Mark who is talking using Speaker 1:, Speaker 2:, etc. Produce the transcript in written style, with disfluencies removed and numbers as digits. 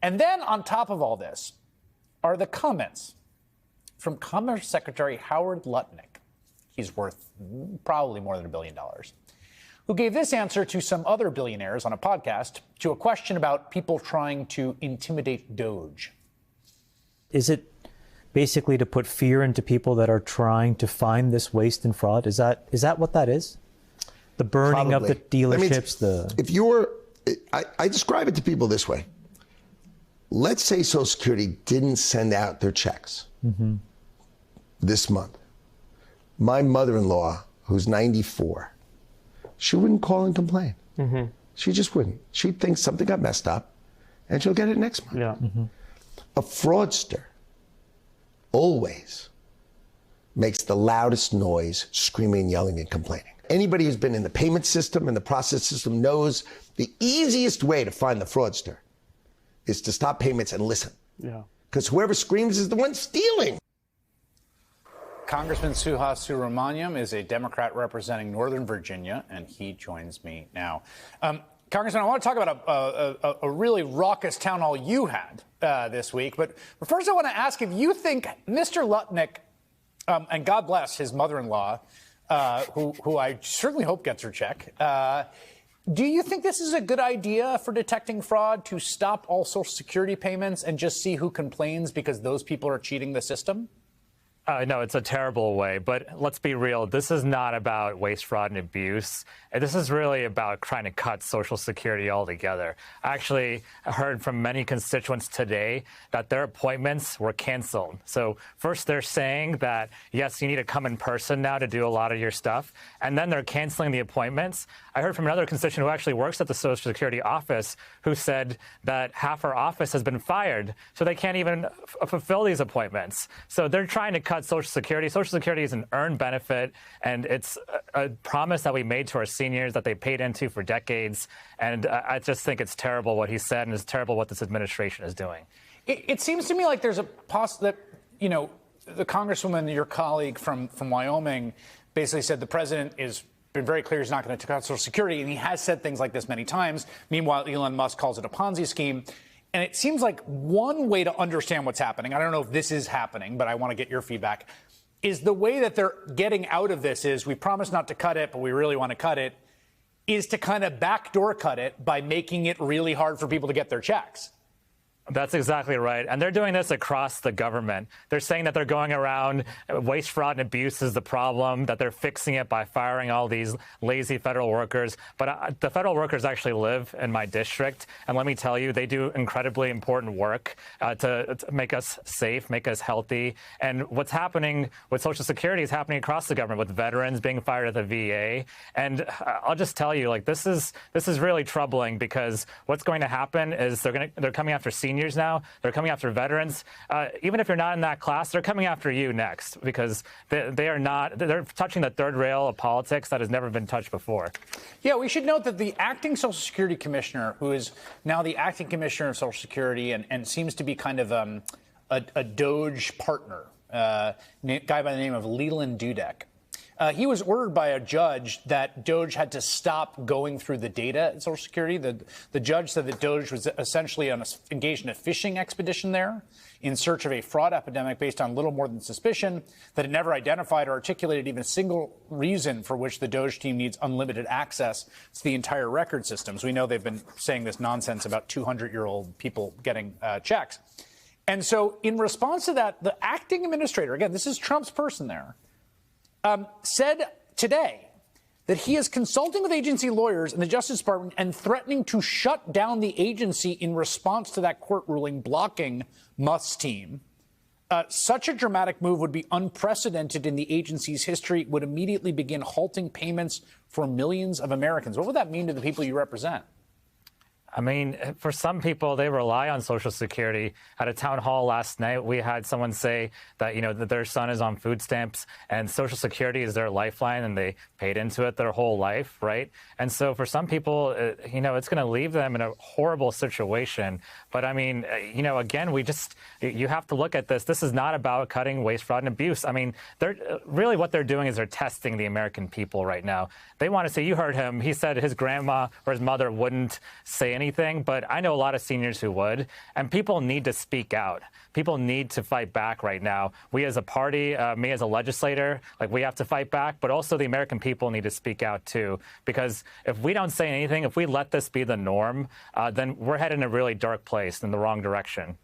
Speaker 1: And then on top of all this are the comments from Commerce Secretary Howard Lutnick. He's worth probably more than $1 billion, who gave this answer to some other billionaires on a podcast to a question about people trying to intimidate Doge.
Speaker 2: Is it basically to put fear into people that are trying to find this waste and fraud? Is that what that is? The burning
Speaker 3: Probably.
Speaker 2: of the dealerships?
Speaker 3: If you were, I describe it to people this way. Let's say Social Security didn't send out their checks this month. My mother-in-law, who's 94, she wouldn't call and complain. She just wouldn't. She'd think something got messed up, and she'll get it next month.
Speaker 4: Yeah.
Speaker 3: A fraudster always makes the loudest noise, screaming, yelling, and complaining. Anybody who's been in the payment system and the process system knows the easiest way to find the fraudster is to stop payments and listen.
Speaker 4: Yeah.
Speaker 3: Because whoever screams is the one stealing.
Speaker 1: Congressman Suhasini Subramanian is a Democrat representing Northern Virginia, and he joins me now. Congressman, I want to talk about a really raucous town hall you had this week. But first, I want to ask if you think Mr. Lutnick, and God bless his mother-in-law, who I certainly hope gets her check, do you think this is a good idea for detecting fraud, to stop all Social Security payments and just see who complains because those people are cheating the system?
Speaker 4: No, it's a terrible way, but let's be real. This is not about waste, fraud, and abuse. This is really about trying to cut Social Security altogether. I actually heard from many constituents today that their appointments were canceled. So first they're saying that, yes, you need to come in person now to do a lot of your stuff, and then they're canceling the appointments. I heard from another constituent who actually works at the Social Security office who said that half our office has been fired, so they can't even fulfill these appointments. So they're trying to cut Social Security. Social Security is an earned benefit, and it's a promise that we made to our seniors that they paid into for decades. And I just think it's terrible what he said, and it's terrible what this administration is doing.
Speaker 1: It seems to me like there's a that, you know, the Congresswoman, your colleague from Wyoming, basically said the president is been very clear he's not going to cut Social Security, and he has said things like this many times. Meanwhile, Elon Musk calls it a Ponzi scheme. And it seems like one way to understand what's happening, I don't know if this is happening, but I want to get your feedback, is the way that they're getting out of this is we promise not to cut it, but we really want to cut it, is to kind of backdoor cut it by making it really hard for people to get their checks.
Speaker 4: That's exactly right. And they're doing this across the government. They're saying that they're going around waste, fraud, and abuse is the problem, that they're fixing it by firing all these lazy federal workers. But the federal workers actually live in my district. And let me tell you, they do incredibly important work to make us safe, make us healthy. And what's happening with Social Security is happening across the government, with veterans being fired at the VA. And I'll just tell you, like, this is really troubling, because what's going to happen is they're coming after seniors now. They're coming after veterans. Even if you're not in that class, they're coming after you next, because they're touching the third rail of politics that has never been touched before.
Speaker 1: Yeah, we should note that the acting Social Security commissioner, who is now the acting commissioner of Social Security and seems to be kind of a Doge partner, guy by the name of Leland Dudek, he was ordered by a judge that Doge had to stop going through the data at Social Security. The judge said that Doge was essentially engaged in a fishing expedition there in search of a fraud epidemic based on little more than suspicion, that it never identified or articulated even a single reason for which the Doge team needs unlimited access to the entire record systems. We know they've been saying this nonsense about 200-year-old people getting checks. And so in response to that, the acting administrator, again, this is Trump's person there, said today that he is consulting with agency lawyers in the Justice Department and threatening to shut down the agency in response to that court ruling blocking Musk's team. Such a dramatic move would be unprecedented in the agency's history, would immediately begin halting payments for millions of Americans. What would that mean to the people you represent?
Speaker 4: I mean, for some people, they rely on Social Security. At a town hall last night, we had someone say that, that their son is on food stamps and Social Security is their lifeline, and they paid into it their whole life, right? And so for some people, it's going to leave them in a horrible situation. But I mean, again, you have to look at this. This is not about cutting waste, fraud, and abuse. I mean, really what they're doing is they're testing the American people right now. They want to say, you heard him, he said his grandma or his mother wouldn't say anything anything, but I know a lot of seniors who would, and people need to speak out. People need to fight back right now. We as a party, me as a legislator, like we have to fight back, but also the American people need to speak out too. Because if we don't say anything, if we let this be the norm, then we're headed in a really dark place in the wrong direction.